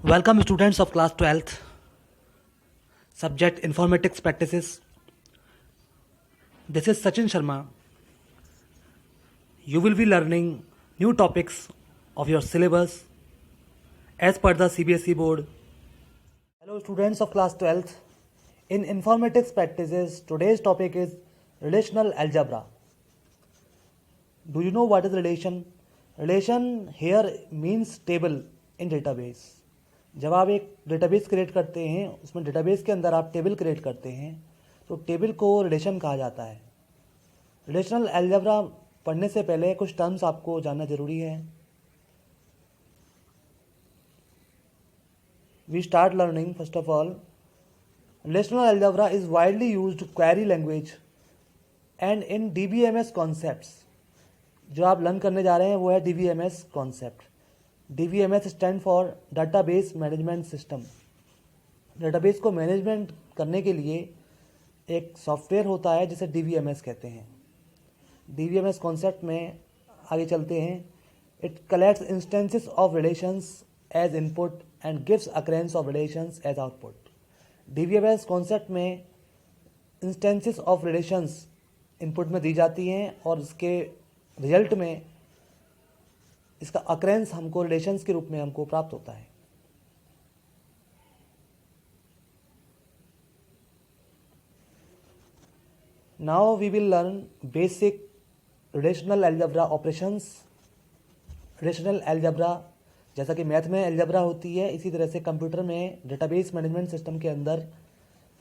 Welcome students of class 12th, subject informatics practices. This is Sachin Sharma. You will be learning new topics of your syllabus as per the CBSE board. Hello students of class 12th. In informatics practices, today's topic is relational algebra. Do you know what is relation? Relation here means table in database. जब आप एक database create करते हैं, उसमें database के अंदर आप table create करते हैं, तो टेबल को रिलेशन कहा जाता है। रिलेशनल अलजेब्रा पढ़ने से पहले कुछ टर्म्स आपको जानना जरूरी है। We start learning first of all. Relational algebra is widely used query language and in DBMS concepts. जो आप लर्न करने जा रहे हैं वो है DBMS concept. DBMS stand for database management system. Database को मैनेजमेंट करने के लिए एक सॉफ्टवेयर होता है जिसे DBMS कहते हैं। DBMS कॉन्सेप्ट में आगे चलते हैं। It collects instances of relations as input and gives occurrence of relations as output. DBMS concept में इंस्टेंसेस ऑफ रिलेशंस इनपुट में दी जाती हैं और इसके रिजल्ट में इसका अकरेंस हमको रिलेशंस के रूप में हमको प्राप्त होता है। Now we will learn basic relational algebra operations. Relational algebra जैसा कि मैथ में अलजेब्रा होती है, इसी तरह से कंप्यूटर में डेटाबेस मैनेजमेंट सिस्टम के अंदर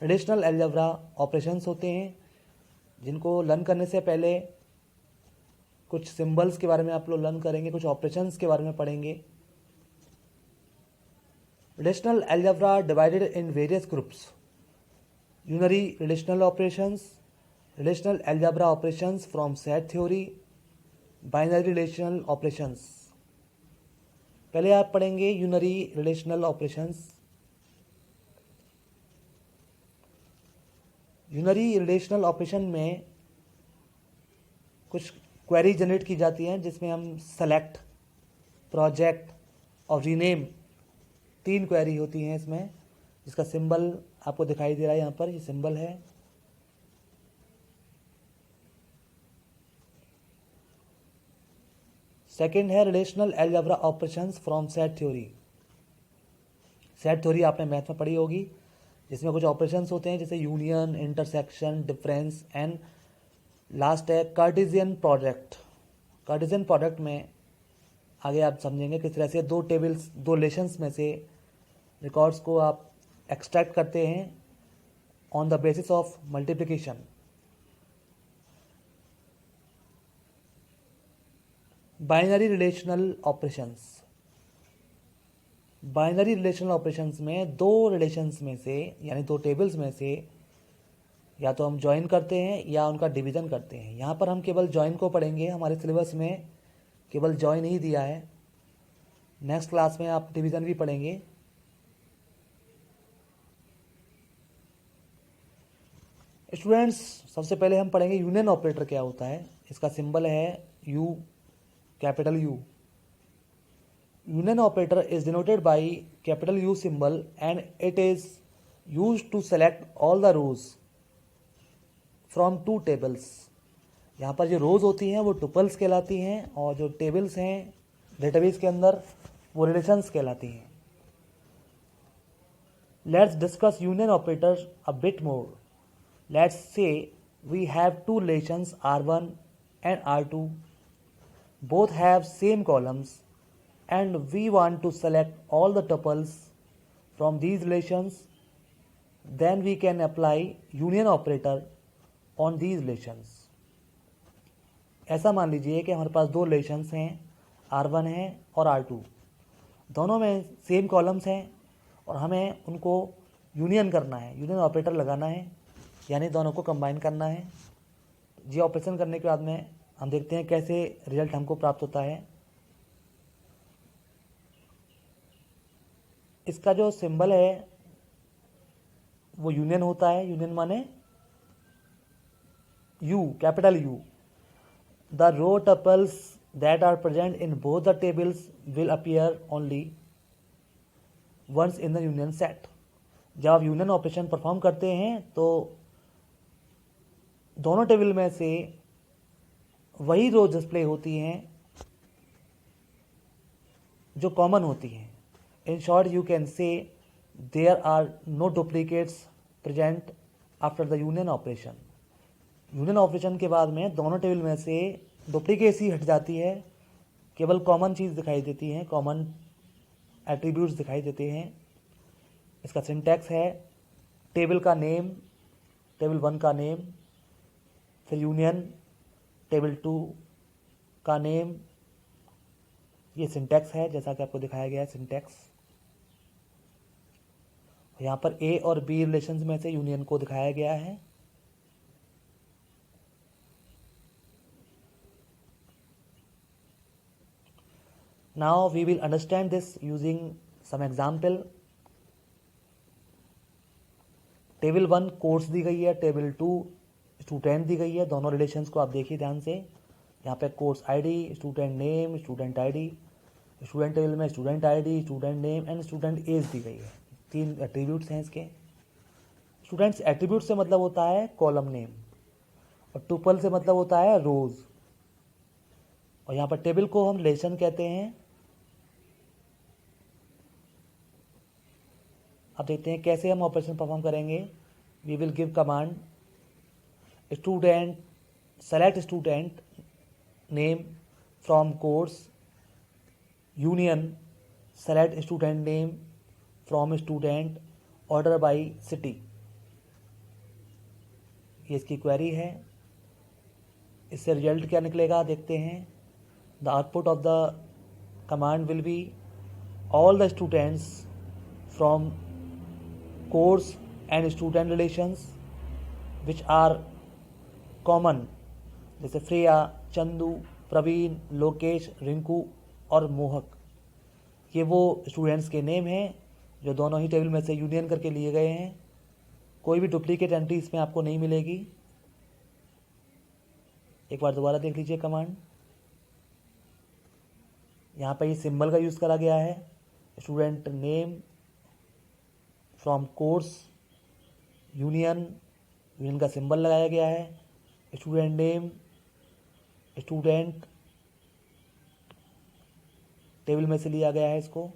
रिलेशनल अलजेब्रा ऑपरेशंस होते हैं, जिनको लर्न करने से पहले कुछ सिंबल्स के बारे में आप लोग लर्न करेंगे, कुछ ऑपरेशंस के बारे में पढ़ेंगे। Relational algebra divided in various groups. Unary relational operations, relational algebra operations from set theory, binary relational operations. पहले आप पढ़ेंगे unary relational operations. Unary relational operation में कुछ क्वेरी जनरेट की जाती हैं, जिसमें हम सेलेक्ट, प्रोजेक्ट और रीनेम 3 क्वेरी होती हैं इसमें, जिसका सिंबल आपको दिखाई दे रहा है यहाँ पर। ये सिंबल है। सेकंड है relational algebra operations from set theory. Set theory आपने मैथ में पढ़ी होगी, जिसमें कुछ ऑपरेशंस होते हैं जैसे union, intersection, difference and last है कार्टेशियन प्रोडक्ट। कार्टेशियन प्रोडक्ट में आगे आप समझेंगे किस तरह से दो रिलेशंस में से रिकॉर्ड्स को आप एक्सट्रैक्ट करते हैं on the basis of multiplication. Binary relational operations. Binary relational operations में दो रिलेशंस में से, यानी दो टेबल्स में से, या तो हम ज्वाइन करते हैं या उनका डिवीज़न करते हैं। यहाँ पर हम केवल ज्वाइन को पढ़ेंगे, हमारे सिलेबस में केवल ज्वाइन ही दिया है। नेक्स्ट क्लास में आप डिवीज़न भी पढ़ेंगे। स्टूडेंट्स, सबसे पहले हम पढ़ेंगे यूनियन ऑपरेटर क्या होता है। इसका सिंबल है U, capital U. Union operator is denoted by capital U symbol and it is used to select all the rows from 2 tables. यहाँ पर जो रोज होती हैं वो टुपल्स कहलाती हैं, और जो टेबल्स हैं डेटाबेस के अंदर वो रिलेशंस कहलाती हैं। Let's discuss union operator a bit more. Let's say we have 2 relations R1 and R2, both have same columns, and we want to select all the tuples from these relations. Then we can apply union operator on these relations. ऐसा मान लीजिए कि हमारे पास 2 relations हैं, R1 है और R2। दोनों में सेम कॉलम्स हैं और हमें उनको यूनियन करना है, यूनियन ऑपरेटर लगाना है, यानी दोनों को कंबाइन करना है। ये ऑपरेशन करने के बाद में हम देखते हैं कैसे रिजल्ट हमको प्राप्त होता है। इसका जो सिंबल है वो यूनियन होता है। यूनियन माने U, capital U. The row tuples that are present in both the tables will appear only once in the union set. जब आप यूनियन ऑपरेशन परफॉर्म करते हैं तो दोनों टेबल में से वही रोज डिस्प्ले होती हैं जो कॉमन होती हैं। In short you can say there are no duplicates present after the union operation. Union operation के बाद में दोनों टेबल में से डुप्लीकेसी हट जाती है, केवल कॉमन चीज़ दिखाई देती है, कॉमन एट्रीब्यूट्स दिखाई देते हैं। इसका सिंटैक्स है टेबल का नेम, टेबल 1 का नेम, फिर यूनियन टेबल 2 का नेम। ये सिंटैक्स है जैसा कि आपको दिखाया गया है सिंटैक्स। यहाँ पर ए और बी रिलेशंस में से यूनियन को दिखाया गया है। Now we will understand this using some example. Table 1 course दी गई है, टेबल 2 स्टूडेंट दी गई है। दोनों रिलेशंस को आप देखिए ध्यान से। यहाँ पे course ID, student name, student ID. Student table में student ID, student name and student age दी गई है। 3 एट्रीब्यूट्स हैं इसके। स्टूडेंट्स एट्रीब्यूट से मतलब होता है कॉलम नेम, और टुपल से मतलब होता है रोज। और यहाँ पर टेबल को हम रिलेशन कहते हैं। अब देखते हैं कैसे हम ऑपरेशन परफॉर्म करेंगे। We will give command student select student name from course union select student name from student order by city. ये इसकी क्वेरी है। इससे रिजल्ट क्या निकलेगा देखते हैं। The output of the command will be all the students from course and student relations which are common, जैसे श्रेया, चंदू, प्रवीण, लोकेश, रिंकू और मोहक। ये वो स्टूडेंट्स के नेम हैं जो दोनों ही टेबल में से यूनियन करके लिए गए हैं। कोई भी डुप्लीकेट एंट्री इसमें आपको नहीं मिलेगी। एक बार दोबारा देख लीजिए कमांड। यहाँ पर ये सिंबल का यूज़ करा गया है। Student name from course union, union का सिंबल लगाया गया है। स्टूडेंट नेम, स्टूडेंट टेबल में से लिया गया है इसको।